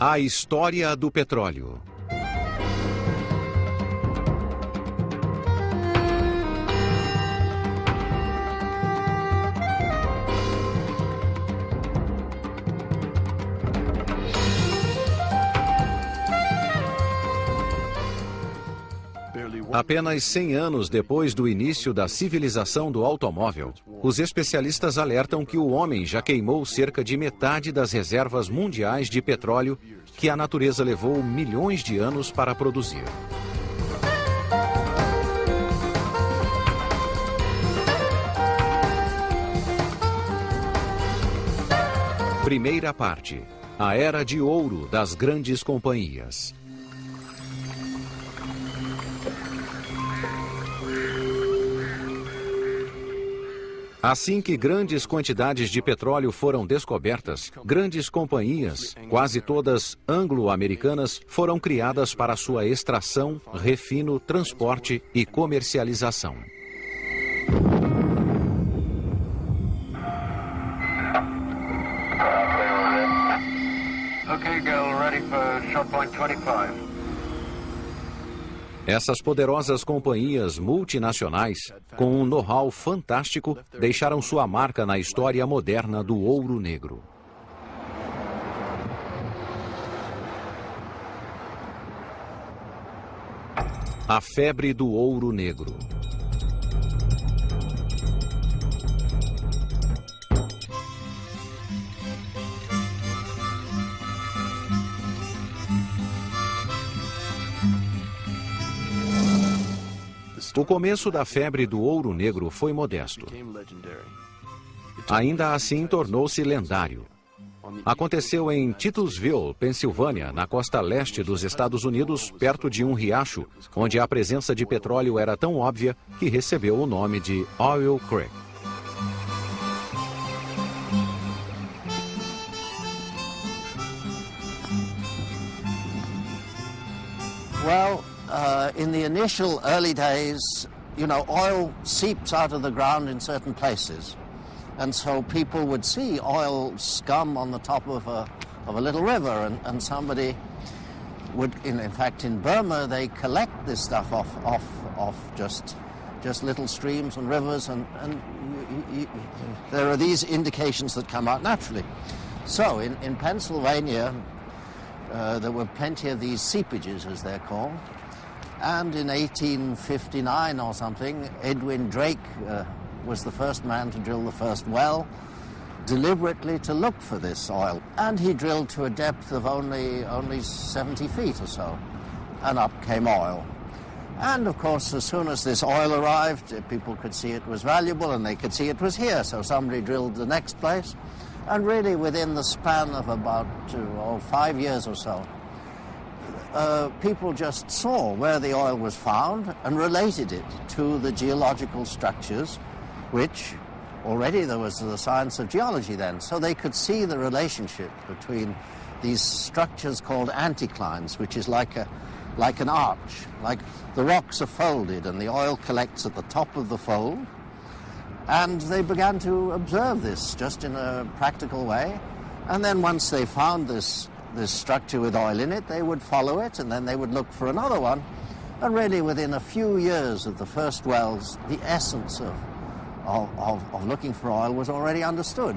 A história do petróleo. Apenas 100 anos depois do início da civilização do automóvel, os especialistas alertam que o homem já queimou cerca de metade das reservas mundiais de petróleo que a natureza levou milhões de anos para produzir. Primeira parte: a era de ouro das grandes companhias. Assim que grandes quantidades de petróleo foram descobertas, grandes companhias, quase todas anglo-americanas, foram criadas para sua extração, refino, transporte e comercialização. Okay, girl, ready for shot point 25. Essas poderosas companhias multinacionais, com um know-how fantástico, deixaram sua marca na história moderna do ouro negro. A febre do ouro negro. O começo da febre do ouro negro foi modesto. Ainda assim, tornou-se lendário. Aconteceu em Titusville, Pensilvânia, na costa leste dos Estados Unidos, perto de um riacho, onde a presença de petróleo era tão óbvia que recebeu o nome de Oil Creek. In the initial early days, oil seeps out of the ground in certain places. And so people would see oil scum on the top of a little river, and somebody would, in fact, in Burma, they collect this stuff off just little streams and rivers, and there are these indications that come out naturally. So in Pennsylvania, there were plenty of these seepages, as they're called. And in 1859 or something, Edwin Drake was the first man to drill the first well, deliberately to look for this oil. And he drilled to a depth of only 70 feet or so, and up came oil. And of course, as soon as this oil arrived, people could see it was valuable, and they could see it was here. So somebody drilled the next place, and really within the span of about 5 years or so, people just saw where the oil was found and related it to the geological structures, which already there was the science of geology then. So they could see the relationship between these structures called anticlines, which is like an arch, like the rocks are folded and the oil collects at the top of the fold. And they began to observe this just in a practical way. And then once they found this structure with oil in it, they would follow it, and then they would look for another one. And really within a few years of the first wells, the essence of looking for oil was already understood.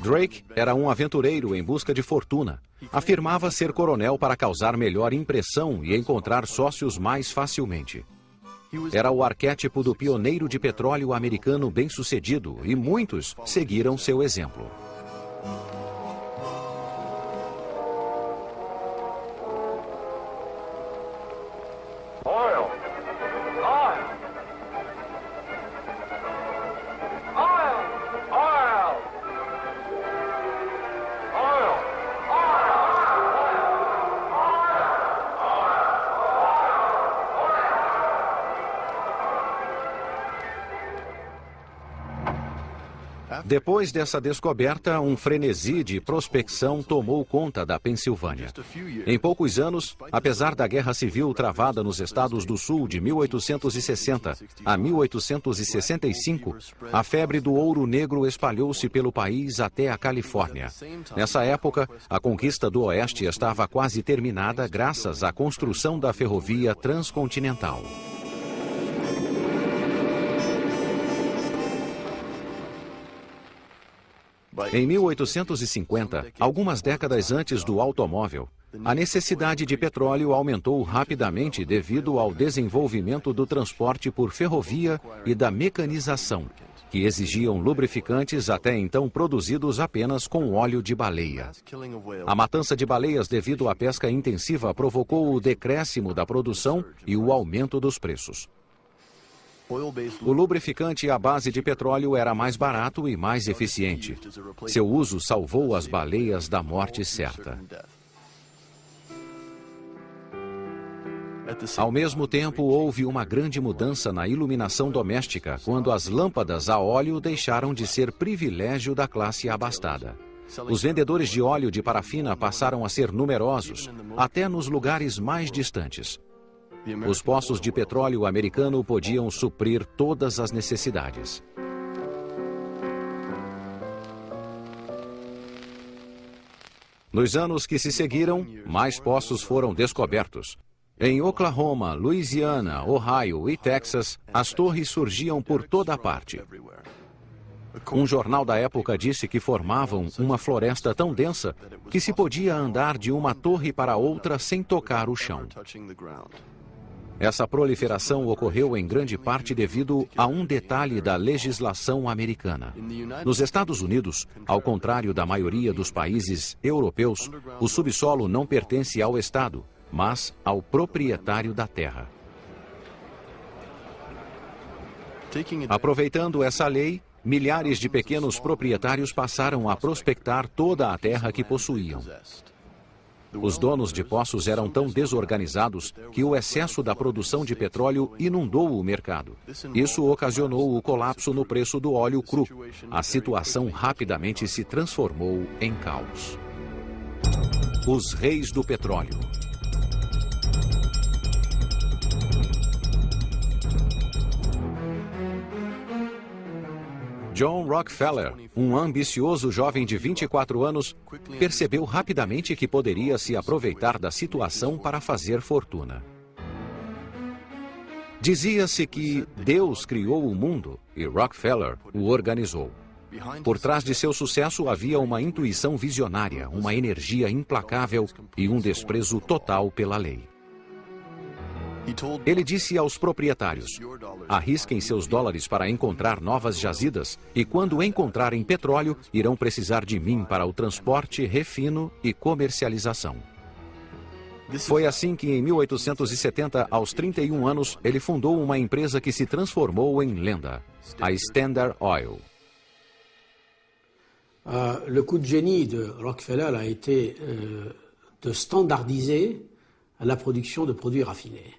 Drake era um aventureiro em busca de fortuna. Afirmava ser coronel para causar melhor impressão e encontrar sócios mais facilmente. Era o arquétipo do pioneiro de petróleo americano bem-sucedido, e muitos seguiram seu exemplo. Depois dessa descoberta, um frenesi de prospecção tomou conta da Pensilvânia. Em poucos anos, apesar da Guerra Civil travada nos Estados do Sul de 1860 a 1865, a febre do ouro negro espalhou-se pelo país até a Califórnia. Nessa época, a conquista do Oeste estava quase terminada graças à construção da ferrovia transcontinental. Em 1850, algumas décadas antes do automóvel, a necessidade de petróleo aumentou rapidamente devido ao desenvolvimento do transporte por ferrovia e da mecanização, que exigiam lubrificantes até então produzidos apenas com óleo de baleia. A matança de baleias devido à pesca intensiva provocou o decréscimo da produção e o aumento dos preços. O lubrificante à base de petróleo era mais barato e mais eficiente. Seu uso salvou as baleias da morte certa. Ao mesmo tempo, houve uma grande mudança na iluminação doméstica, quando as lâmpadas a óleo deixaram de ser privilégio da classe abastada. Os vendedores de óleo de parafina passaram a ser numerosos, até nos lugares mais distantes. Os poços de petróleo americano podiam suprir todas as necessidades. Nos anos que se seguiram, mais poços foram descobertos. Em Oklahoma, Louisiana, Ohio e Texas, as torres surgiam por toda a parte. Um jornal da época disse que formavam uma floresta tão densa que se podia andar de uma torre para outra sem tocar o chão. Essa proliferação ocorreu em grande parte devido a um detalhe da legislação americana. Nos Estados Unidos, ao contrário da maioria dos países europeus, o subsolo não pertence ao Estado, mas ao proprietário da terra. Aproveitando essa lei, milhares de pequenos proprietários passaram a prospectar toda a terra que possuíam. Os donos de poços eram tão desorganizados que o excesso da produção de petróleo inundou o mercado. Isso ocasionou o colapso no preço do óleo cru. A situação rapidamente se transformou em caos. Os reis do petróleo. John Rockefeller, um ambicioso jovem de 24 anos, percebeu rapidamente que poderia se aproveitar da situação para fazer fortuna. Dizia-se que Deus criou o mundo e Rockefeller o organizou. Por trás de seu sucesso havia uma intuição visionária, uma energia implacável e um desprezo total pela lei. Ele disse aos proprietários: arrisquem seus dólares para encontrar novas jazidas e quando encontrarem petróleo, irão precisar de mim para o transporte, refino e comercialização. Foi assim que em 1870, aos 31 anos, ele fundou uma empresa que se transformou em lenda, a Standard Oil. Le coup de génie de Rockefeller a été de standardiser la production de produits raffinés.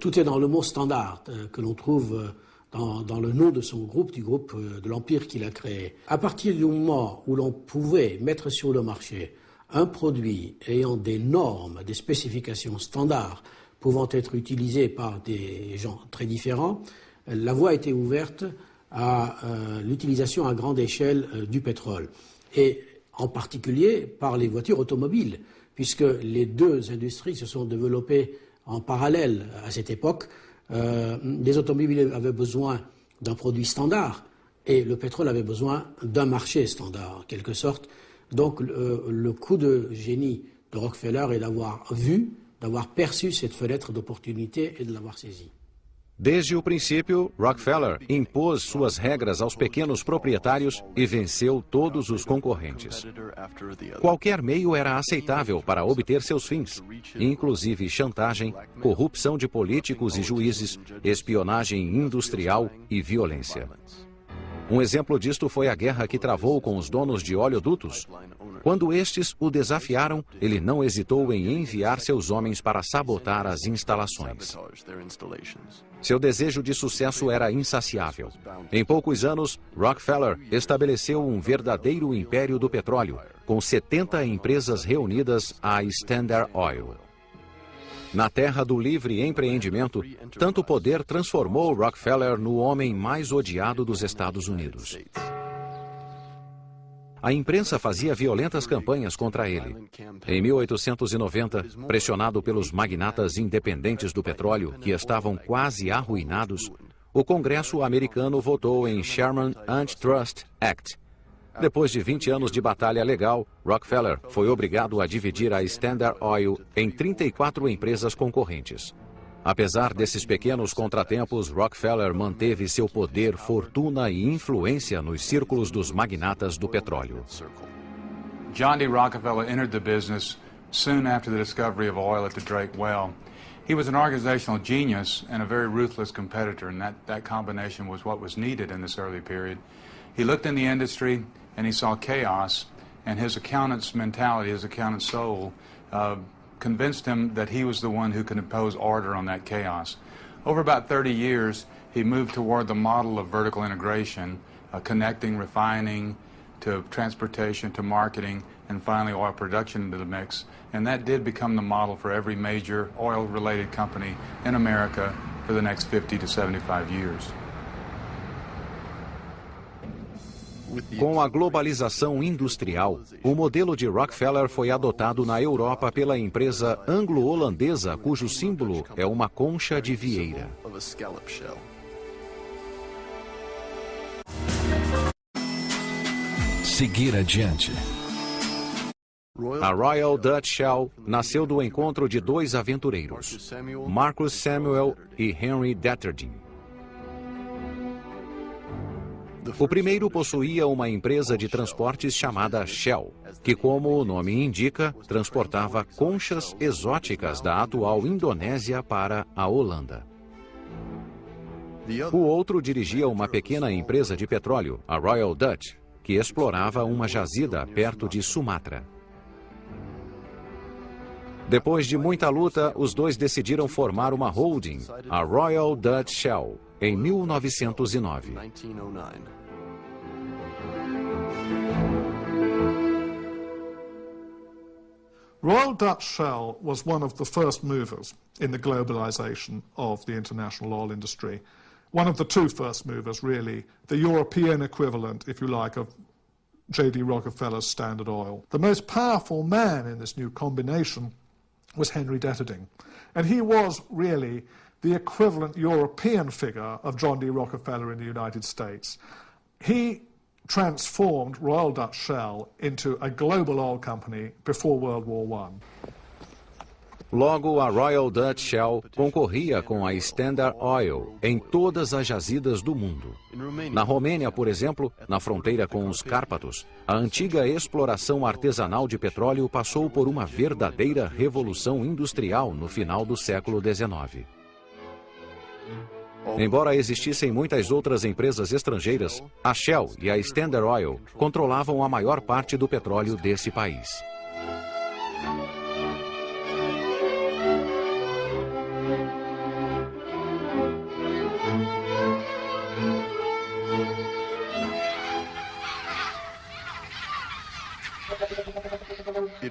Tout est dans le mot standard que l'on trouve dans le nom de son groupe, du groupe de l'Empire qu'il a créé. À partir du moment où l'on pouvait mettre sur le marché un produit ayant des normes, des spécifications standards pouvant être utilisées par des gens très différents, la voie a été ouverte à l'utilisation à grande échelle du pétrole. Et en particulier par les voitures automobiles, puisque les deux industries se sont développées en parallèle à cette époque. Les automobiles avaient besoin d'un produit standard et le pétrole avait besoin d'un marché standard, en quelque sorte. Donc le coup de génie de Rockefeller est d'avoir vu, d'avoir perçu cette fenêtre d'opportunité et de l'avoir saisie. Desde o princípio, Rockefeller impôs suas regras aos pequenos proprietários e venceu todos os concorrentes. Qualquer meio era aceitável para obter seus fins, inclusive chantagem, corrupção de políticos e juízes, espionagem industrial e violência. Um exemplo disto foi a guerra que travou com os donos de oleodutos. Quando estes o desafiaram, ele não hesitou em enviar seus homens para sabotar as instalações. Seu desejo de sucesso era insaciável. Em poucos anos, Rockefeller estabeleceu um verdadeiro império do petróleo, com 70 empresas reunidas à Standard Oil. Na terra do livre empreendimento, tanto poder transformou Rockefeller no homem mais odiado dos Estados Unidos. A imprensa fazia violentas campanhas contra ele. Em 1890, pressionado pelos magnatas independentes do petróleo, que estavam quase arruinados, o Congresso americano votou em Sherman Antitrust Act. Depois de 20 anos de batalha legal, Rockefeller foi obrigado a dividir a Standard Oil em 34 empresas concorrentes. Apesar desses pequenos contratempos, Rockefeller manteve seu poder, fortuna e influência nos círculos dos magnatas do petróleo. John D. Rockefeller entered the business soon after the discovery of oil at the Drake well. He was an organizational genius and a very ruthless competitor, and that combination was what was needed in this early period. He looked in the industry and he saw chaos, and his accountant's mentality, his accountant's soul, convinced him that he was the one who could impose order on that chaos. Over about 30 years, he moved toward the model of vertical integration, connecting refining to transportation to marketing and finally oil production into the mix. And that did become the model for every major oil-related company in America for the next 50 to 75 years. Com a globalização industrial, o modelo de Rockefeller foi adotado na Europa pela empresa anglo-holandesa, cujo símbolo é uma concha de vieira. Seguir adiante. A Royal Dutch Shell nasceu do encontro de dois aventureiros, Marcus Samuel e Henry Detterding. O primeiro possuía uma empresa de transportes chamada Shell, que, como o nome indica, transportava conchas exóticas da atual Indonésia para a Holanda. O outro dirigia uma pequena empresa de petróleo, a Royal Dutch, que explorava uma jazida perto de Sumatra. Depois de muita luta, os dois decidiram formar uma holding, a Royal Dutch Shell, em 1909. Royal Dutch Shell was one of the first movers in the globalization of the international oil industry. One of the two first movers, really, the European equivalent, if you like, of J.D. Rockefeller's Standard Oil. The most powerful man in this new combination was Henry Detterding. And he was really the equivalent European figure of John D. Rockefeller in the United States. He transformed Royal Dutch Shell into a global oil company before World War I. Logo, a Royal Dutch Shell concorria com a Standard Oil em todas as jazidas do mundo. Na Romênia, por exemplo, na fronteira com os Cárpatos, a antiga exploração artesanal de petróleo passou por uma verdadeira revolução industrial no final do século XIX. Embora existissem muitas outras empresas estrangeiras, a Shell e a Standard Oil controlavam a maior parte do petróleo desse país.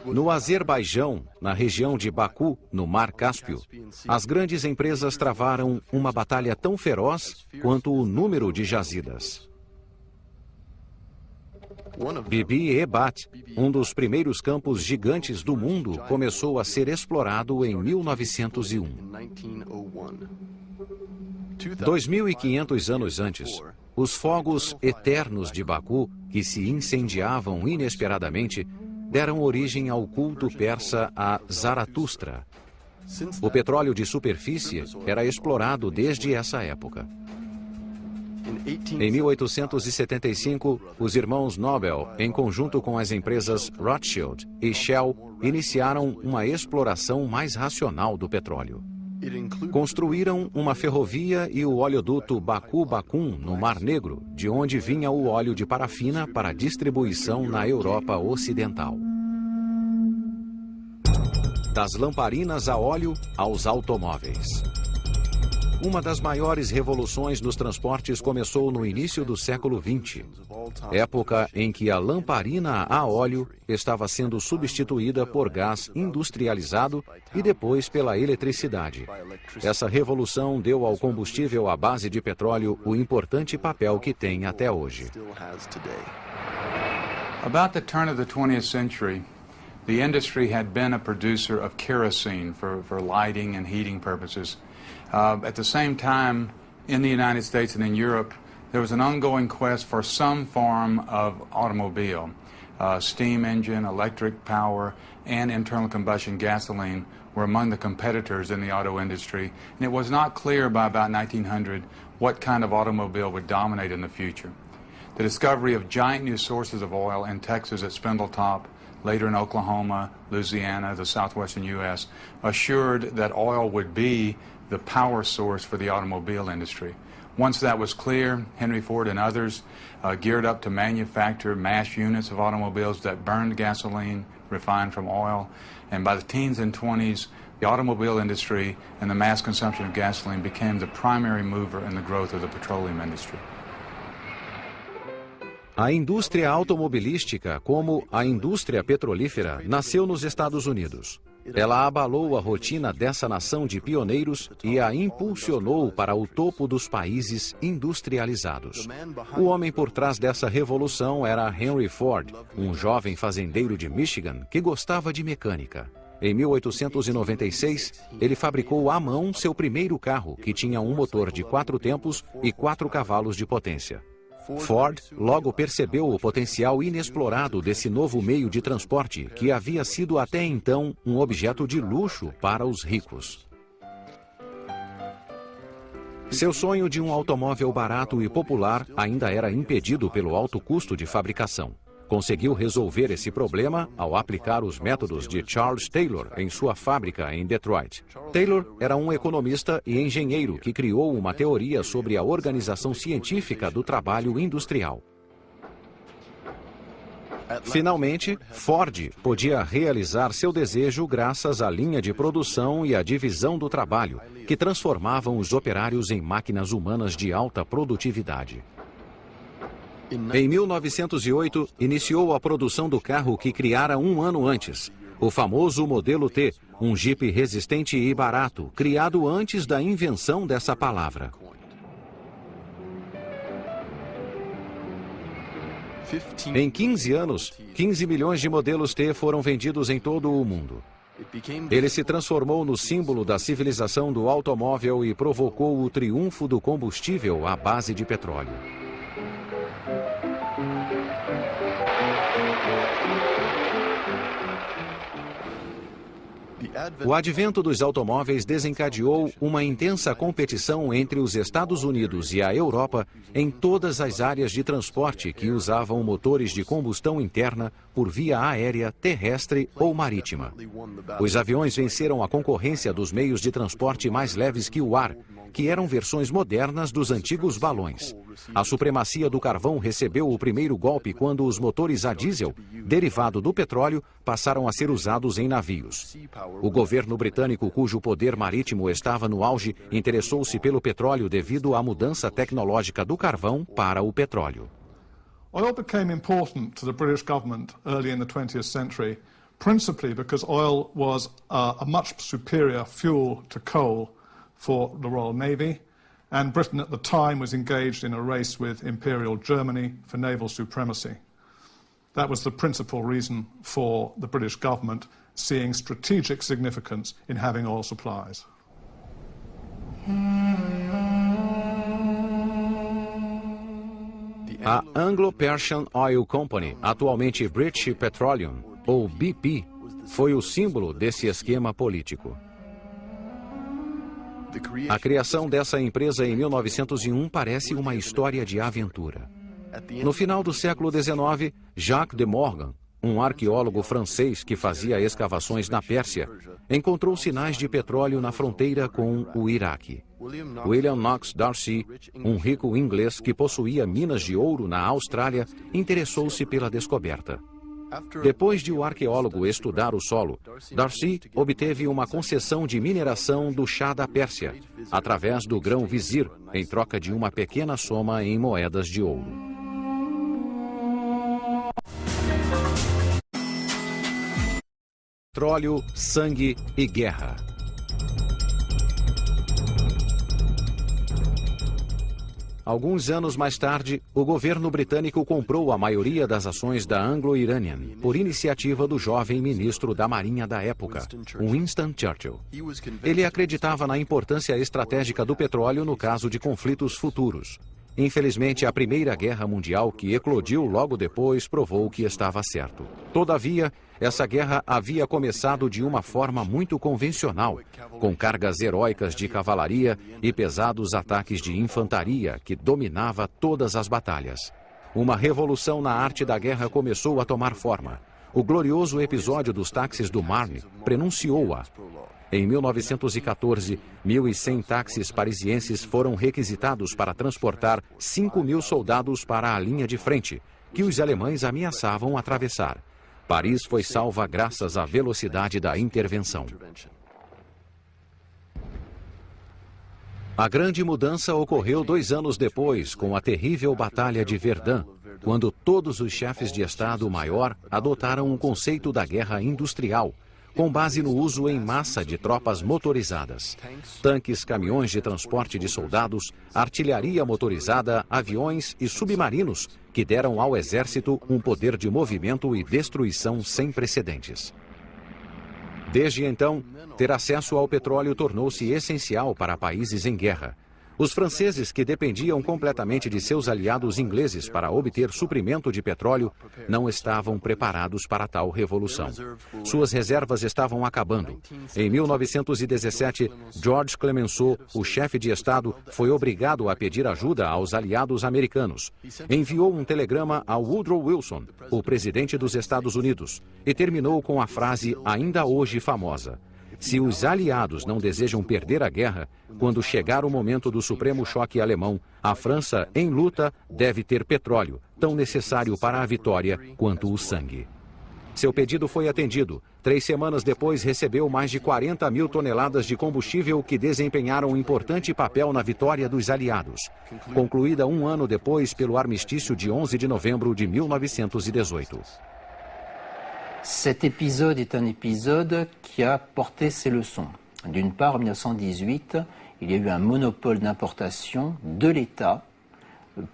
No Azerbaijão, na região de Baku, no Mar Cáspio, as grandes empresas travaram uma batalha tão feroz quanto o número de jazidas. Bibi-Hebat, um dos primeiros campos gigantes do mundo, começou a ser explorado em 1901. 2.500 anos antes, os fogos eternos de Baku, que se incendiavam inesperadamente, deram origem ao culto persa a Zaratustra. O petróleo de superfície era explorado desde essa época. Em 1875, os irmãos Nobel, em conjunto com as empresas Rothschild e Shell, iniciaram uma exploração mais racional do petróleo. Construíram uma ferrovia e o oleoduto Baku-Bakun no Mar Negro, de onde vinha o óleo de parafina para distribuição na Europa Ocidental. Das lamparinas a óleo aos automóveis. Uma das maiores revoluções nos transportes começou no início do século XX, época em que a lamparina a óleo estava sendo substituída por gás industrializado e depois pela eletricidade. Essa revolução deu ao combustível à base de petróleo o importante papel que tem até hoje. About the turn of the 20th century, the industry had been a producer of kerosene for lighting and heating purposes. At the same time, in the United States and in Europe, there was an ongoing quest for some form of automobile. Steam engine, electric power, and internal combustion gasoline were among the competitors in the auto industry, and it was not clear by about 1900 what kind of automobile would dominate in the future. The discovery of giant new sources of oil in Texas at Spindletop, later in Oklahoma, Louisiana, the southwestern U.S., assured that oil would be the power source for the automobile industry. Once that was clear, Henry Ford and others geared up to manufacture mass units of automobiles that burned gasoline refined from oil. And by the teens and 20s, the automobile industry and the mass consumption of gasoline became the primary mover in the growth of the petroleum industry. A indústria automobilística, como a indústria petrolífera, nasceu nos Estados Unidos. Ela abalou a rotina dessa nação de pioneiros e a impulsionou para o topo dos países industrializados. O homem por trás dessa revolução era Henry Ford, um jovem fazendeiro de Michigan que gostava de mecânica. Em 1896, ele fabricou à mão seu primeiro carro, que tinha um motor de 4 tempos e 4 cavalos de potência. Ford logo percebeu o potencial inexplorado desse novo meio de transporte, que havia sido até então um objeto de luxo para os ricos. Seu sonho de um automóvel barato e popular ainda era impedido pelo alto custo de fabricação. Conseguiu resolver esse problema ao aplicar os métodos de Charles Taylor em sua fábrica em Detroit. Taylor era um economista e engenheiro que criou uma teoria sobre a organização científica do trabalho industrial. Finalmente, Ford podia realizar seu desejo graças à linha de produção e à divisão do trabalho, que transformavam os operários em máquinas humanas de alta produtividade. Em 1908, iniciou a produção do carro que criara um ano antes, o famoso Modelo T, um Jeep resistente e barato, criado antes da invenção dessa palavra. Em 15 anos, 15 milhões de modelos T foram vendidos em todo o mundo. Ele se transformou no símbolo da civilização do automóvel e provocou o triunfo do combustível à base de petróleo. O advento dos automóveis desencadeou uma intensa competição entre os Estados Unidos e a Europa em todas as áreas de transporte que usavam motores de combustão interna por via aérea, terrestre ou marítima. Os aviões venceram a concorrência dos meios de transporte mais leves que o ar, que eram versões modernas dos antigos balões. A supremacia do carvão recebeu o primeiro golpe quando os motores a diesel, derivado do petróleo, passaram a ser usados em navios. O governo britânico, cujo poder marítimo estava no auge, interessou-se pelo petróleo devido à mudança tecnológica do carvão para o petróleo. Oil became important to the British government early in the 20th century, principally because oil was a much superior fuel to coal for the Royal Navy, and Britain at the time was engaged in a race with Imperial Germany for naval supremacy. That was the principal reason for the British government seeing strategic significance in having oil supplies. A Anglo-Persian Oil Company, atualmente British Petroleum, ou BP, foi o símbolo desse esquema político. A criação dessa empresa em 1901 parece uma história de aventura. No final do século XIX, Jacques de Morgan, um arqueólogo francês que fazia escavações na Pérsia, encontrou sinais de petróleo na fronteira com o Iraque. William Knox D'Arcy, um rico inglês que possuía minas de ouro na Austrália, interessou-se pela descoberta. Depois de o arqueólogo estudar o solo, D'Arcy obteve uma concessão de mineração do Shah da Pérsia, através do grão-vizir, em troca de uma pequena soma em moedas de ouro. Petróleo, sangue e guerra. Alguns anos mais tarde, o governo britânico comprou a maioria das ações da Anglo-Iranian, por iniciativa do jovem ministro da Marinha da época, Winston Churchill. Ele acreditava na importância estratégica do petróleo no caso de conflitos futuros. Infelizmente, a Primeira Guerra Mundial, que eclodiu logo depois, provou que estava certo. Todavia, essa guerra havia começado de uma forma muito convencional, com cargas heróicas de cavalaria e pesados ataques de infantaria que dominava todas as batalhas. Uma revolução na arte da guerra começou a tomar forma. O glorioso episódio dos táxis do Marne prenunciou-a. Em 1914, 1.100 táxis parisienses foram requisitados para transportar 5.000 soldados para a linha de frente, que os alemães ameaçavam atravessar. Paris foi salva graças à velocidade da intervenção. A grande mudança ocorreu 2 anos depois, com a terrível Batalha de Verdun, quando todos os chefes de Estado-Maior adotaram o conceito da guerra industrial, com base no uso em massa de tropas motorizadas. Tanques, caminhões de transporte de soldados, artilharia motorizada, aviões e submarinos, que deram ao exército um poder de movimento e destruição sem precedentes. Desde então, ter acesso ao petróleo tornou-se essencial para países em guerra. Os franceses, que dependiam completamente de seus aliados ingleses para obter suprimento de petróleo, não estavam preparados para tal revolução. Suas reservas estavam acabando. Em 1917, George Clemenceau, o chefe de Estado, foi obrigado a pedir ajuda aos aliados americanos. Enviou um telegrama a Woodrow Wilson, o presidente dos Estados Unidos, e terminou com a frase ainda hoje famosa: se os aliados não desejam perder a guerra, quando chegar o momento do supremo choque alemão, a França, em luta, deve ter petróleo, tão necessário para a vitória quanto o sangue. Seu pedido foi atendido. 3 semanas depois, recebeu mais de 40.000 toneladas de combustível que desempenharam um importante papel na vitória dos aliados, concluída 1 ano depois pelo armistício de 11 de novembro de 1918. Cet épisode est un épisode qui a porté ses leçons. D'une part, en 1918, il y a eu un monopole d'importation de l'État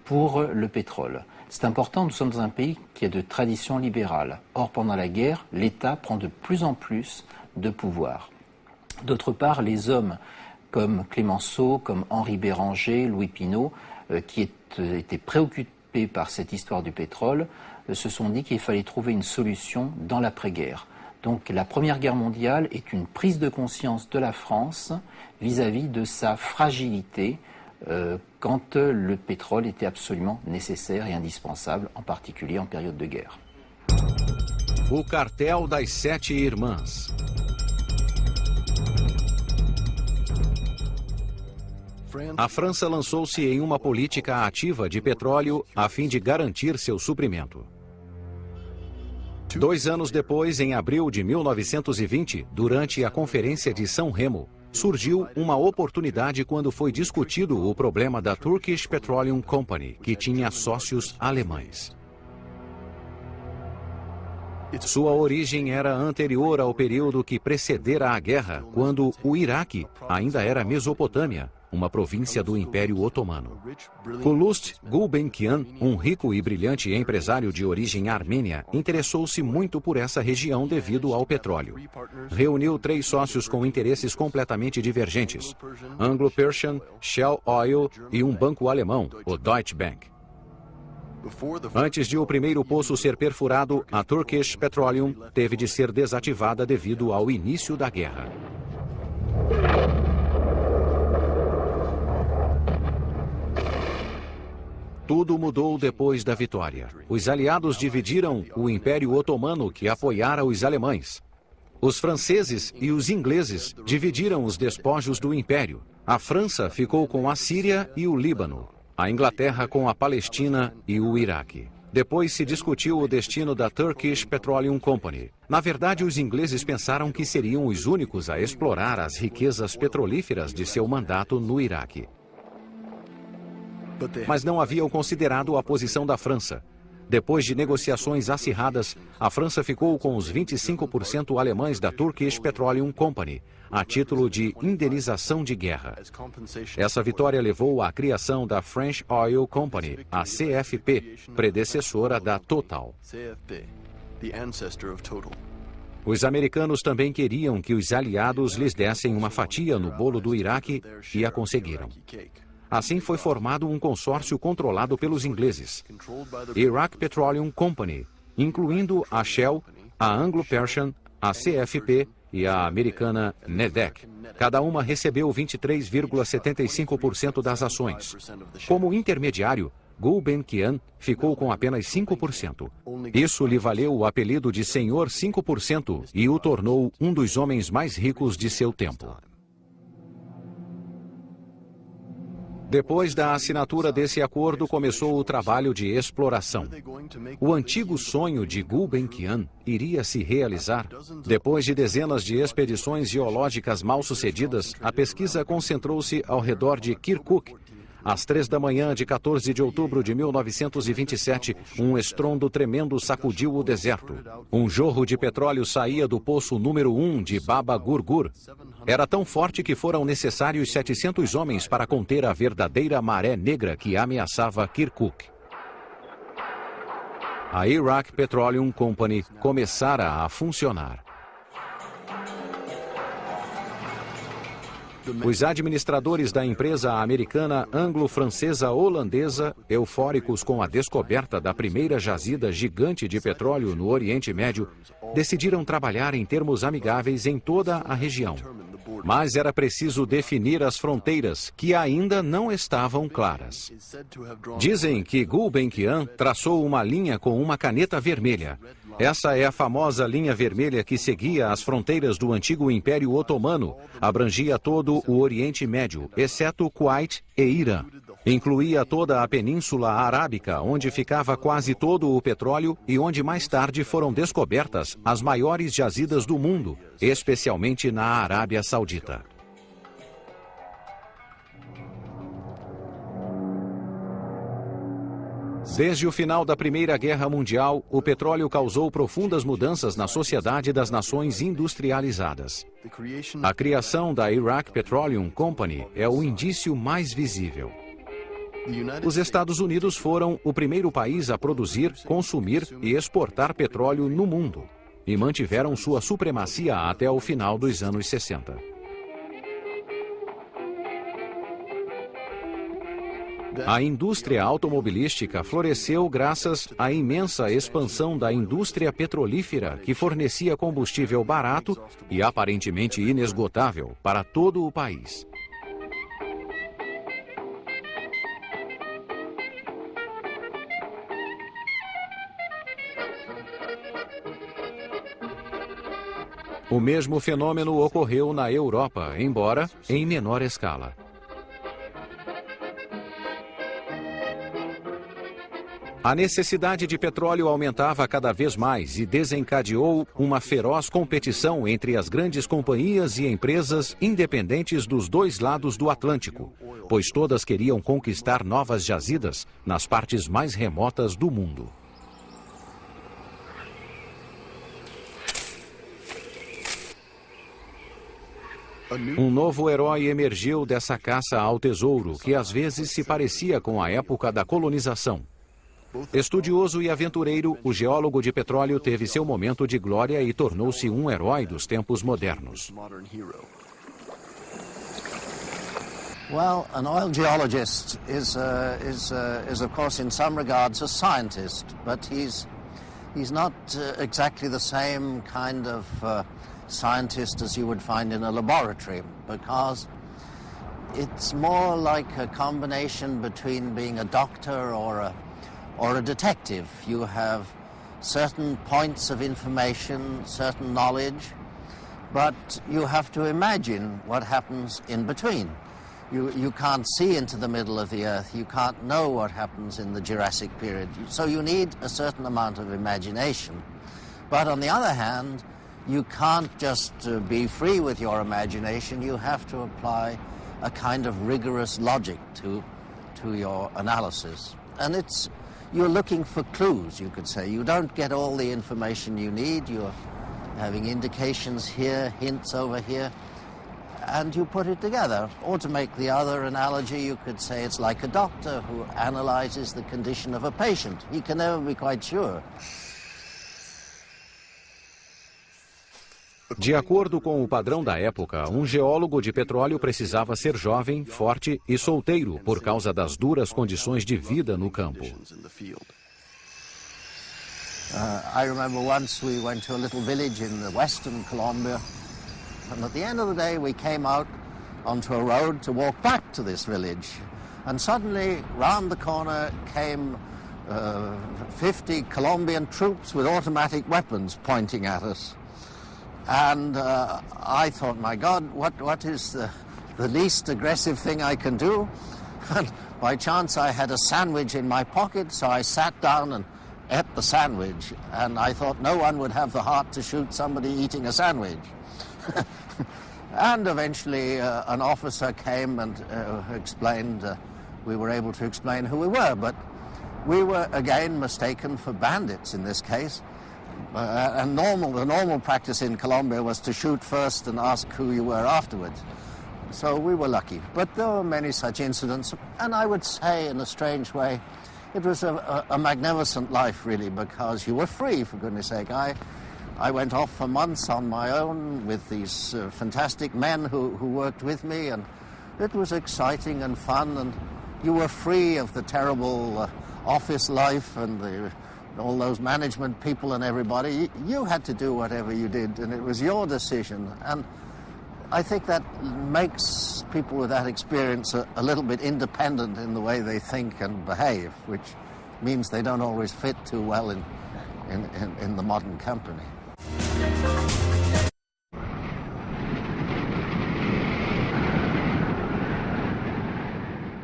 pour le pétrole. C'est important, nous sommes dans un pays qui est de tradition libérale. Or, pendant la guerre, l'État prend de plus en plus de pouvoir. D'autre part, les hommes comme Clemenceau, comme Henri Béranger, Louis Pinault, qui étaient préoccupés par cette histoire du pétrole, se sont dit qu'il fallait trouver une solution dans l'après-guerre. Donc la Première Guerre mondiale est une prise de conscience de la France vis-à-vis de sa fragilité quand le pétrole était absolument nécessaire et indispensable, en particulier en période de guerre. O cartel das 7 irmãs. A França lançou-se em uma política ativa de petróleo a fim de garantir seu suprimento. 2 anos depois, em abril de 1920, durante a Conferência de São Remo, surgiu uma oportunidade quando foi discutido o problema da Turkish Petroleum Company, que tinha sócios alemães. Sua origem era anterior ao período que precedera a guerra, quando o Iraque ainda era Mesopotâmia, uma província do Império Otomano. Kulust Gulbenkian, um rico e brilhante empresário de origem armênia, interessou-se muito por essa região devido ao petróleo. Reuniu 3 sócios com interesses completamente divergentes: Anglo-Persian, Shell Oil e um banco alemão, o Deutsche Bank. Antes de o primeiro poço ser perfurado, a Turkish Petroleum teve de ser desativada devido ao início da guerra. Tudo mudou depois da vitória. Os aliados dividiram o Império Otomano, que apoiara os alemães. Os franceses e os ingleses dividiram os despojos do Império. A França ficou com a Síria e o Líbano. A Inglaterra com a Palestina e o Iraque. Depois se discutiu o destino da Turkish Petroleum Company. Na verdade, os ingleses pensaram que seriam os únicos a explorar as riquezas petrolíferas de seu mandato no Iraque. Mas não haviam considerado a posição da França. Depois de negociações acirradas, a França ficou com os 25% alemães da Turkish Petroleum Company, a título de indenização de guerra. Essa vitória levou à criação da French Oil Company, a CFP, predecessora da Total. Os americanos também queriam que os aliados lhes dessem uma fatia no bolo do Iraque e a conseguiram. Assim foi formado um consórcio controlado pelos ingleses, Iraq Petroleum Company, incluindo a Shell, a Anglo-Persian, a CFP e a americana NEDEC. Cada uma recebeu 23,75% das ações. Como intermediário, Gulbenkian ficou com apenas 5%. Isso lhe valeu o apelido de Senhor 5% e o tornou um dos homens mais ricos de seu tempo. Depois da assinatura desse acordo, começou o trabalho de exploração. O antigo sonho de Gulbenkian iria se realizar. Depois de dezenas de expedições geológicas mal-sucedidas, a pesquisa concentrou-se ao redor de Kirkuk. Às 3 da manhã de 14 de outubro de 1927, um estrondo tremendo sacudiu o deserto. Um jorro de petróleo saía do poço número 1 de Baba Gurgur. Era tão forte que foram necessários 700 homens para conter a verdadeira maré negra que ameaçava Kirkuk. A Iraq Petroleum Company começara a funcionar. Os administradores da empresa americana anglo-francesa-holandesa, eufóricos com a descoberta da primeira jazida gigante de petróleo no Oriente Médio, decidiram trabalhar em termos amigáveis em toda a região. Mas era preciso definir as fronteiras, que ainda não estavam claras. Dizem que Gulbenkian traçou uma linha com uma caneta vermelha. Essa é a famosa linha vermelha que seguia as fronteiras do antigo Império Otomano, abrangia todo o Oriente Médio, exceto Kuwait e Irã. Incluía toda a Península Arábica, onde ficava quase todo o petróleo e onde mais tarde foram descobertas as maiores jazidas do mundo, especialmente na Arábia Saudita. Desde o final da Primeira Guerra Mundial, o petróleo causou profundas mudanças na sociedade das nações industrializadas. A criação da Iraq Petroleum Company é o indício mais visível. Os Estados Unidos foram o primeiro país a produzir, consumir e exportar petróleo no mundo, e mantiveram sua supremacia até o final dos anos 60. A indústria automobilística floresceu graças à imensa expansão da indústria petrolífera, que fornecia combustível barato e aparentemente inesgotável para todo o país. O mesmo fenômeno ocorreu na Europa, embora em menor escala. A necessidade de petróleo aumentava cada vez mais e desencadeou uma feroz competição entre as grandes companhias e empresas independentes dos dois lados do Atlântico, pois todas queriam conquistar novas jazidas nas partes mais remotas do mundo. Um novo herói emergiu dessa caça ao tesouro, que às vezes se parecia com a época da colonização. Estudioso e aventureiro, o geólogo de petróleo teve seu momento de glória e tornou-se um herói dos tempos modernos. Well, an oil geologist is of course, in some regards, a scientist, but he's not exactly the same kind of scientist as you would find in a laboratory, because it's more like a combination between being a doctor or a detective. You have certain points of information, certain knowledge, but you have to imagine what happens in between. You can't see into the middle of the earth. You can't know what happens in the Jurassic period. So you need a certain amount of imagination. But on the other hand, you can't just be free with your imagination. You have to apply a kind of rigorous logic to your analysis. And you're looking for clues, you could say. You don't get all the information you need. You're having indications here, hints over here, and you put it together. Or to make the other analogy, you could say it's like a doctor who analyzes the condition of a patient. He can never be quite sure. De acordo com o padrão da época, um geólogo de petróleo precisava ser jovem, forte e solteiro por causa das duras condições de vida no campo. I remember once we went to a little village in the western Colombia, and at the end of the day we came out onto a road to walk back to this village, and suddenly round the corner came 50 Colombian troops with automatic weapons pointing at us. And I thought, my God, what is the least aggressive thing I can do? And by chance I had a sandwich in my pocket, so I sat down and ate the sandwich. And I thought no one would have the heart to shoot somebody eating a sandwich. And eventually an officer came and explained, we were able to explain who we were, but we were again mistaken for bandits in this case. And the normal practice in Colombia was to shoot first and ask who you were afterwards. So we were lucky. But there were many such incidents, and I would say, in a strange way, it was a magnificent life, really, because you were free, for goodness sake. I went off for months on my own with these fantastic men who worked with me, and it was exciting and fun, and you were free of the terrible office life and all those management people and everybody. You had to do whatever you did, and it was your decision. And I think that makes people with that experience a little bit independent in the way they think and behave, which means they don't always fit too well in the modern company.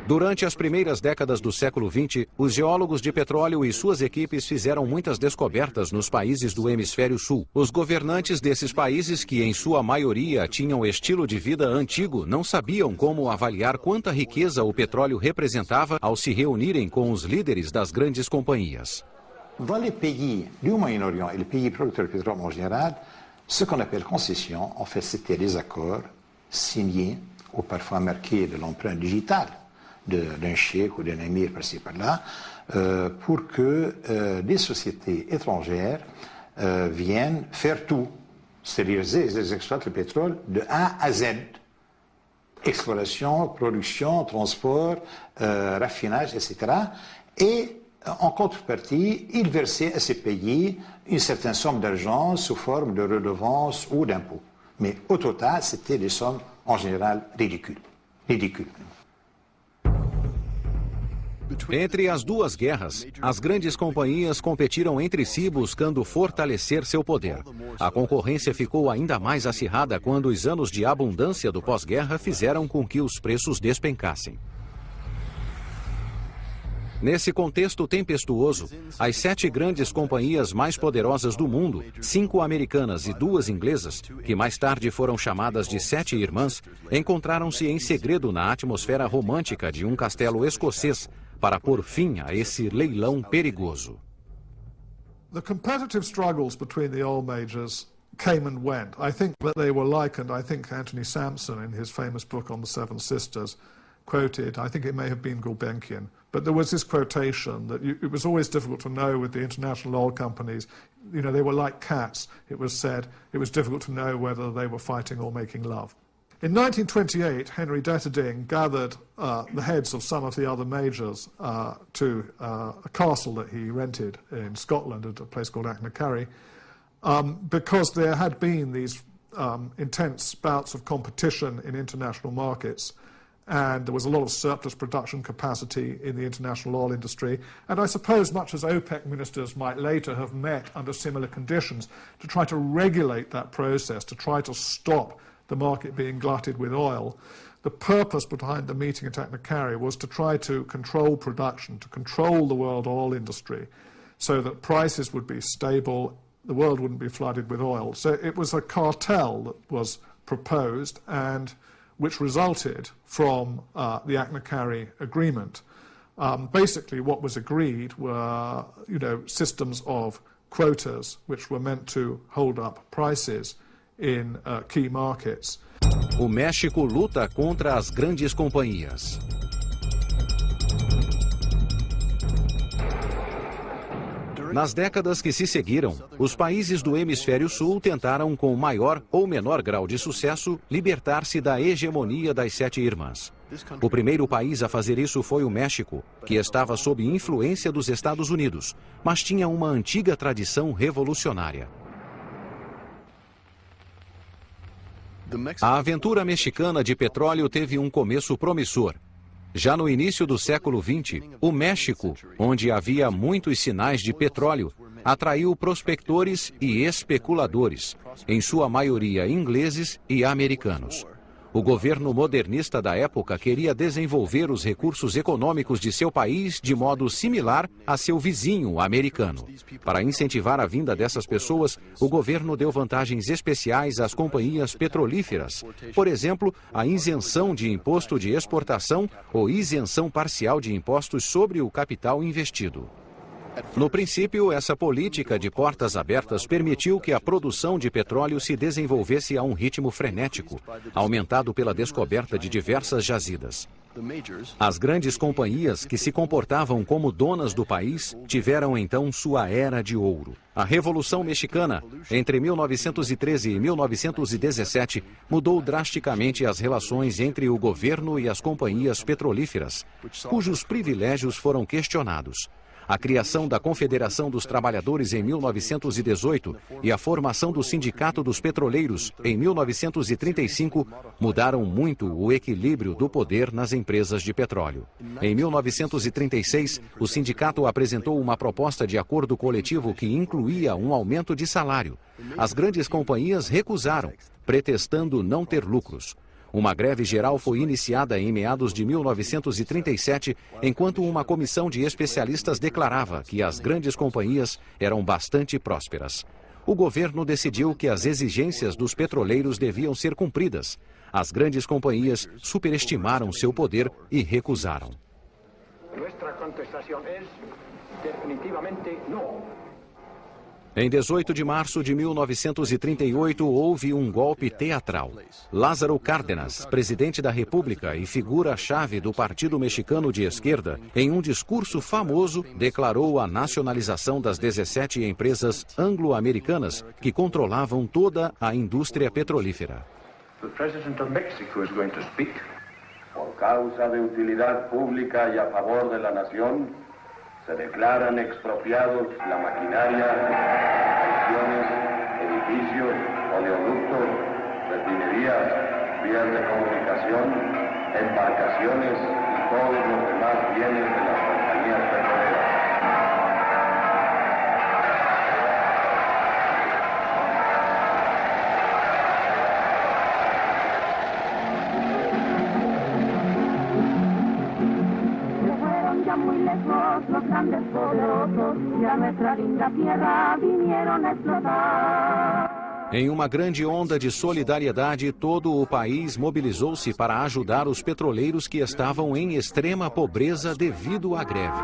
Durante as primeiras décadas do século XX, os geólogos de petróleo e suas equipes fizeram muitas descobertas nos países do hemisfério sul. Os governantes desses países, que em sua maioria tinham estilo de vida antigo, não sabiam como avaliar quanta riqueza o petróleo representava ao se reunirem com os líderes das grandes companhias. Dans les pays du Moyen-Orient et les pays producteurs de pétrole en général, ce qu'on appelle concession, en fait, c'était les accords signés ou parfois marqués de l'empreinte digitale d'un cheikh ou d'un émir par-ci par-là, pour que des sociétés étrangères viennent faire tout. C'est-à-dire, ils exploitent le pétrole de A à Z. Exploration, production, transport, raffinage, etc. Et en contrepartie, ils versaient à ces pays une certaine somme d'argent sous forme de redevances ou d'impôts. Mais au total, c'était des sommes en général ridicules. Entre as duas guerras, as grandes companhias competiram entre si buscando fortalecer seu poder. A concorrência ficou ainda mais acirrada quando os anos de abundância do pós-guerra fizeram com que os preços despencassem. Nesse contexto tempestuoso, as 7 grandes companhias mais poderosas do mundo, 5 americanas e 2 inglesas, que mais tarde foram chamadas de 7 irmãs, encontraram-se em segredo na atmosfera romântica de um castelo escocês para pôr fim a esse leilão perigoso. The competitive struggles between the oil majors came and went. I think that they were likened, I think Anthony Sampson in his famous book on the Seven Sisters quoted, I think it may have been Gulbenkian, but there was this quotation that it was always difficult to know with the international oil companies. You know, they were like cats. It was said it was difficult to know whether they were fighting or making love. In 1928, Henry Detterding gathered the heads of some of the other majors to a castle that he rented in Scotland at a place called Achnacarry, because there had been these intense bouts of competition in international markets. and there was a lot of surplus production capacity in the international oil industry. And I suppose much as OPEC ministers might later have met under similar conditions to try to regulate that process, to try to stop the market being glutted with oil, the purpose behind the meeting at Taknakari was to try to control production, to control the world oil industry, so that prices would be stable, the world wouldn't be flooded with oil. So it was a cartel that was proposed and which resulted from the Taknakari agreement. Basically what was agreed were, systems of quotas which were meant to hold up prices in key markets. O México luta contra as grandes companhias. Nas décadas que se seguiram, os países do Hemisfério Sul tentaram, com maior ou menor grau de sucesso, libertar-se da hegemonia das Sete Irmãs. O primeiro país a fazer isso foi o México, que estava sob influência dos Estados Unidos, mas tinha uma antiga tradição revolucionária. A aventura mexicana de petróleo teve um começo promissor. Já no início do século XX, o México, onde havia muitos sinais de petróleo, atraiu prospectores e especuladores, em sua maioria ingleses e americanos. O governo modernista da época queria desenvolver os recursos econômicos de seu país de modo similar a seu vizinho americano. Para incentivar a vinda dessas pessoas, o governo deu vantagens especiais às companhias petrolíferas. Por exemplo, a isenção de imposto de exportação ou isenção parcial de impostos sobre o capital investido. No princípio, essa política de portas abertas permitiu que a produção de petróleo se desenvolvesse a um ritmo frenético, aumentado pela descoberta de diversas jazidas. As grandes companhias que se comportavam como donas do país tiveram então sua era de ouro. A Revolução Mexicana, entre 1913 e 1917, mudou drasticamente as relações entre o governo e as companhias petrolíferas, cujos privilégios foram questionados. A criação da Confederação dos Trabalhadores em 1918 e a formação do Sindicato dos Petroleiros em 1935 mudaram muito o equilíbrio do poder nas empresas de petróleo. Em 1936, o sindicato apresentou uma proposta de acordo coletivo que incluía um aumento de salário. As grandes companhias recusaram, pretextando não ter lucros. Uma greve geral foi iniciada em meados de 1937, enquanto uma comissão de especialistas declarava que as grandes companhias eram bastante prósperas. O governo decidiu que as exigências dos petroleiros deviam ser cumpridas. As grandes companhias superestimaram seu poder e recusaram. Nossa contestação é definitivamente não. Em 18 de março de 1938, houve um golpe teatral. Lázaro Cárdenas, presidente da República e figura-chave do Partido Mexicano de Esquerda, em um discurso famoso, declarou a nacionalização das 17 empresas anglo-americanas que controlavam toda a indústria petrolífera. The President of Mexico is going to speak. Por causa de utilidad pública y a favor de la nación, se declaran expropiados la maquinaria, estaciones, edificios, oleoductos, refinerías, vías de comunicación, embarcaciones y todos los demás bienes de las compañías petroleras. Los grandes poderosos y a nuestra linda tierra vinieron a explotar. Em uma grande onda de solidariedade, todo o país mobilizou-se para ajudar os petroleiros que estavam em extrema pobreza devido à greve.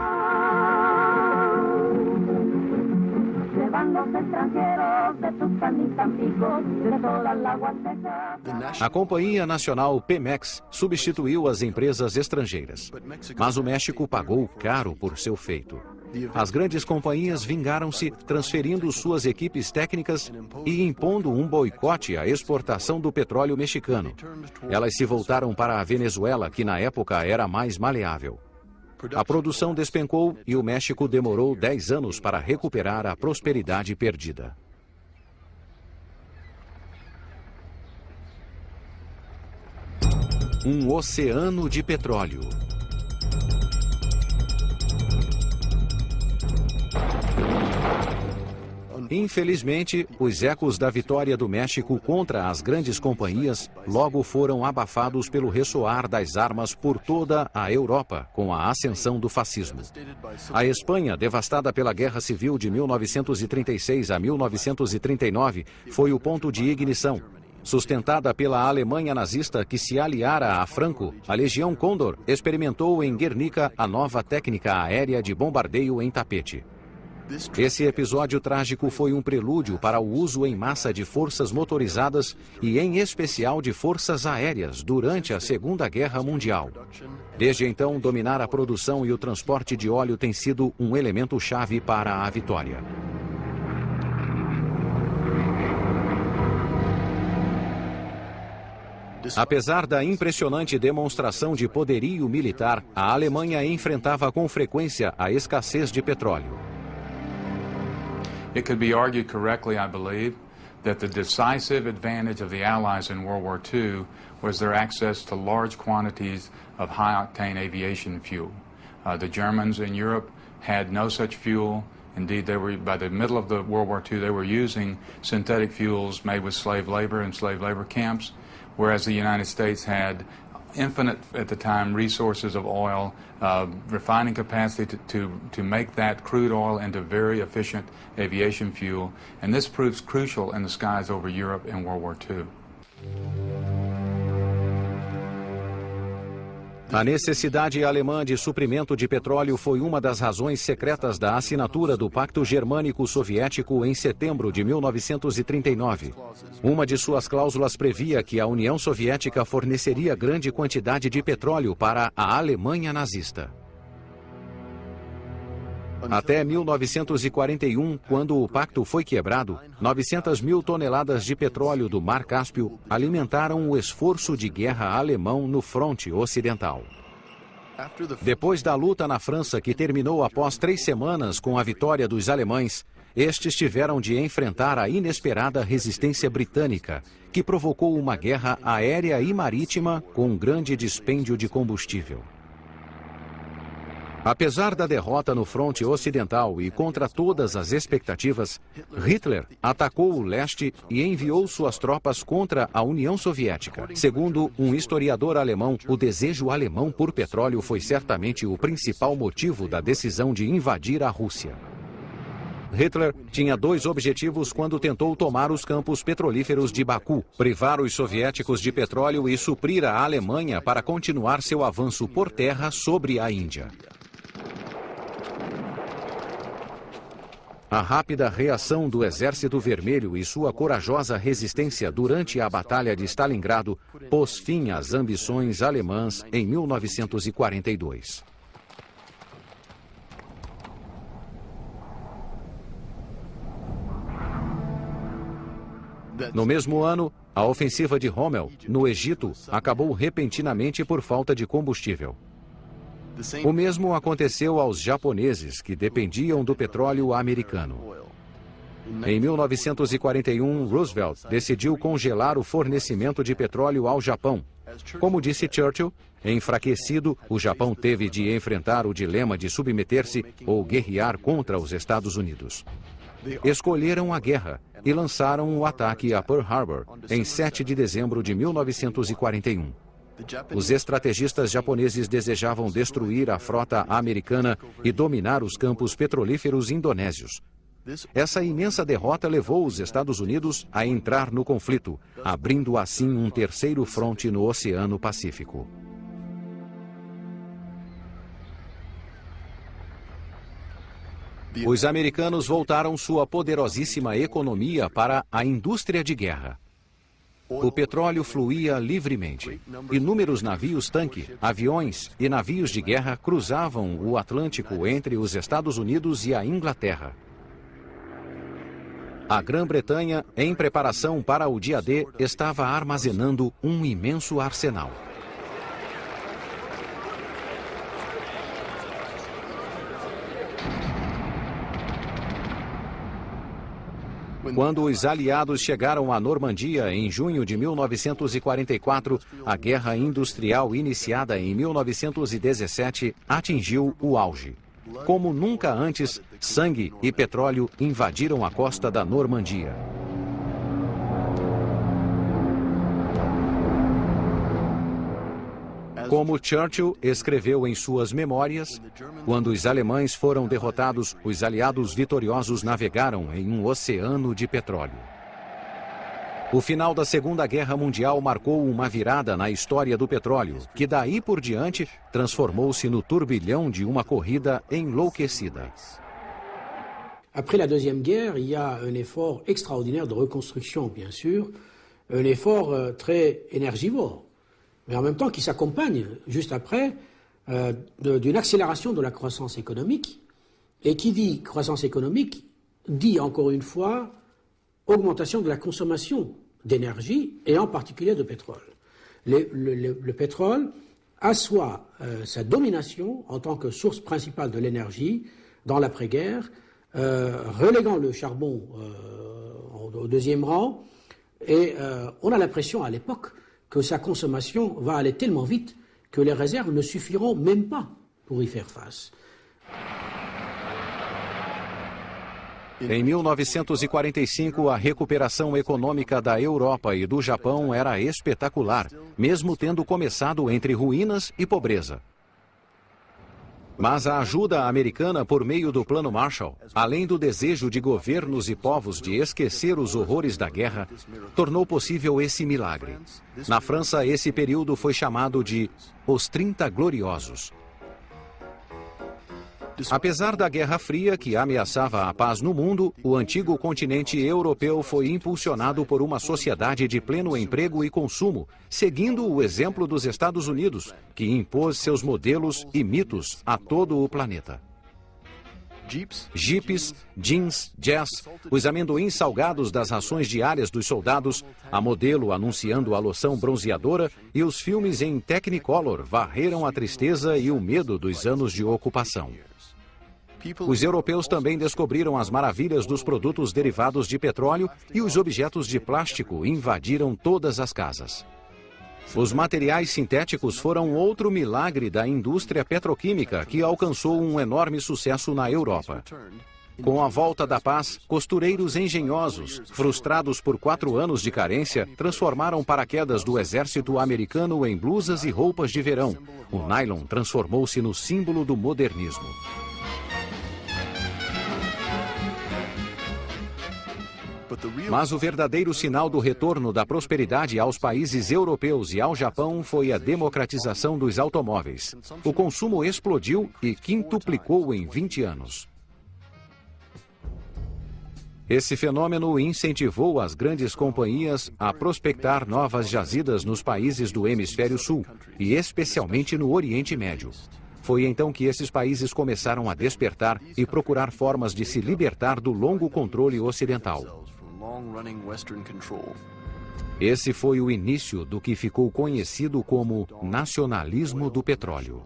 A Companhia Nacional Pemex substituiu as empresas estrangeiras, mas o México pagou caro por seu feito. As grandes companhias vingaram-se, transferindo suas equipes técnicas e impondo um boicote à exportação do petróleo mexicano. Elas se voltaram para a Venezuela, que na época era mais maleável. A produção despencou e o México demorou 10 anos para recuperar a prosperidade perdida. Um oceano de petróleo. Infelizmente, os ecos da vitória do México contra as grandes companhias logo foram abafados pelo ressoar das armas por toda a Europa com a ascensão do fascismo. A Espanha, devastada pela Guerra Civil de 1936 a 1939, foi o ponto de ignição. Sustentada pela Alemanha nazista que se aliara a Franco, a Legião Condor experimentou em Guernica a nova técnica aérea de bombardeio em tapete. Esse episódio trágico foi um prelúdio para o uso em massa de forças motorizadas e, em especial, de forças aéreas durante a Segunda Guerra Mundial. Desde então, dominar a produção e o transporte de óleo tem sido um elemento-chave para a vitória. Apesar da impressionante demonstração de poderio militar, a Alemanha enfrentava com frequência a escassez de petróleo. It could be argued correctly, I believe, that the decisive advantage of the Allies in World War II was their access to large quantities of high-octane aviation fuel. The Germans in Europe had no such fuel. Indeed, by the middle of the World War II, they were using synthetic fuels made with slave labor in slave labor camps, whereas the United States had infinite, at the time, resources of oil, refining capacity to make that crude oil into very efficient aviation fuel. And this proves crucial in the skies over Europe in World War II. A necessidade alemã de suprimento de petróleo foi uma das razões secretas da assinatura do Pacto Germânico-Soviético em setembro de 1939. Uma de suas cláusulas previa que a União Soviética forneceria grande quantidade de petróleo para a Alemanha nazista. Até 1941, quando o pacto foi quebrado, 900 mil toneladas de petróleo do Mar Cáspio alimentaram o esforço de guerra alemão no fronte ocidental. Depois da luta na França, que terminou após 3 semanas com a vitória dos alemães, estes tiveram de enfrentar a inesperada resistência britânica, que provocou uma guerra aérea e marítima com grande dispêndio de combustível. Apesar da derrota no fronte ocidental e contra todas as expectativas, Hitler atacou o leste e enviou suas tropas contra a União Soviética. Segundo um historiador alemão, o desejo alemão por petróleo foi certamente o principal motivo da decisão de invadir a Rússia. Hitler tinha 2 objetivos quando tentou tomar os campos petrolíferos de Baku: privar os soviéticos de petróleo e suprir a Alemanha para continuar seu avanço por terra sobre a Índia. A rápida reação do Exército Vermelho e sua corajosa resistência durante a Batalha de Stalingrado pôs fim às ambições alemãs em 1942. No mesmo ano, a ofensiva de Rommel, no Egito, acabou repentinamente por falta de combustível. O mesmo aconteceu aos japoneses, que dependiam do petróleo americano. Em 1941, Roosevelt decidiu congelar o fornecimento de petróleo ao Japão. Como disse Churchill, enfraquecido, o Japão teve de enfrentar o dilema de submeter-se ou guerrear contra os Estados Unidos. Escolheram a guerra e lançaram o ataque a Pearl Harbor em 7 de dezembro de 1941. Os estrategistas japoneses desejavam destruir a frota americana e dominar os campos petrolíferos indonésios. Essa imensa derrota levou os Estados Unidos a entrar no conflito, abrindo assim um terceiro fronte no Oceano Pacífico. Os americanos voltaram sua poderosíssima economia para a indústria de guerra. O petróleo fluía livremente. Inúmeros navios-tanque, aviões e navios de guerra cruzavam o Atlântico entre os Estados Unidos e a Inglaterra. A Grã-Bretanha, em preparação para o dia D, estava armazenando um imenso arsenal. Quando os aliados chegaram à Normandia em junho de 1944, a guerra industrial iniciada em 1917 atingiu o auge. Como nunca antes, sangue e petróleo invadiram a costa da Normandia. Como Churchill escreveu em suas memórias, quando os alemães foram derrotados, os aliados vitoriosos navegaram em um oceano de petróleo. O final da Segunda Guerra Mundial marcou uma virada na história do petróleo, que daí por diante transformou-se no turbilhão de uma corrida enlouquecida. Après la Deuxième Guerre, il y a un effort extraordinaire de reconstruction, bien sûr, un effort très énergivore, mais en même temps qui s'accompagne, juste après, d'une accélération de la croissance économique. Et qui dit croissance économique, dit encore une fois augmentation de la consommation d'énergie, et en particulier de pétrole. Le pétrole assoit sa domination en tant que source principale de l'énergie dans l'après-guerre, reléguant le charbon au deuxième rang, et on a l'impression à l'époque que sa consommation va aller tellement vite que les réserves ne suffiront même pas pour y faire face. Em 1945, a recuperação econômica da Europa e do Japão era espetacular, mesmo tendo começado entre ruínas e pobreza. Mas a ajuda americana por meio do Plano Marshall, além do desejo de governos e povos de esquecer os horrores da guerra, tornou possível esse milagre. Na França, esse período foi chamado de Os 30 Gloriosos. Apesar da Guerra Fria, que ameaçava a paz no mundo, o antigo continente europeu foi impulsionado por uma sociedade de pleno emprego e consumo, seguindo o exemplo dos Estados Unidos, que impôs seus modelos e mitos a todo o planeta. Jipes, jeans, jazz, os amendoins salgados das rações diárias dos soldados, a modelo anunciando a loção bronzeadora e os filmes em Technicolor varreram a tristeza e o medo dos anos de ocupação. Os europeus também descobriram as maravilhas dos produtos derivados de petróleo e os objetos de plástico invadiram todas as casas. Os materiais sintéticos foram outro milagre da indústria petroquímica que alcançou um enorme sucesso na Europa. Com a volta da paz, costureiros engenhosos, frustrados por 4 anos de carência, transformaram paraquedas do exército americano em blusas e roupas de verão. O nylon transformou-se no símbolo do modernismo. Mas o verdadeiro sinal do retorno da prosperidade aos países europeus e ao Japão foi a democratização dos automóveis. O consumo explodiu e quintuplicou em 20 anos. Esse fenômeno incentivou as grandes companhias a prospectar novas jazidas nos países do Hemisfério Sul, e especialmente no Oriente Médio. Foi então que esses países começaram a despertar e procurar formas de se libertar do longo controle ocidental. Esse foi o início do que ficou conhecido como nacionalismo do petróleo.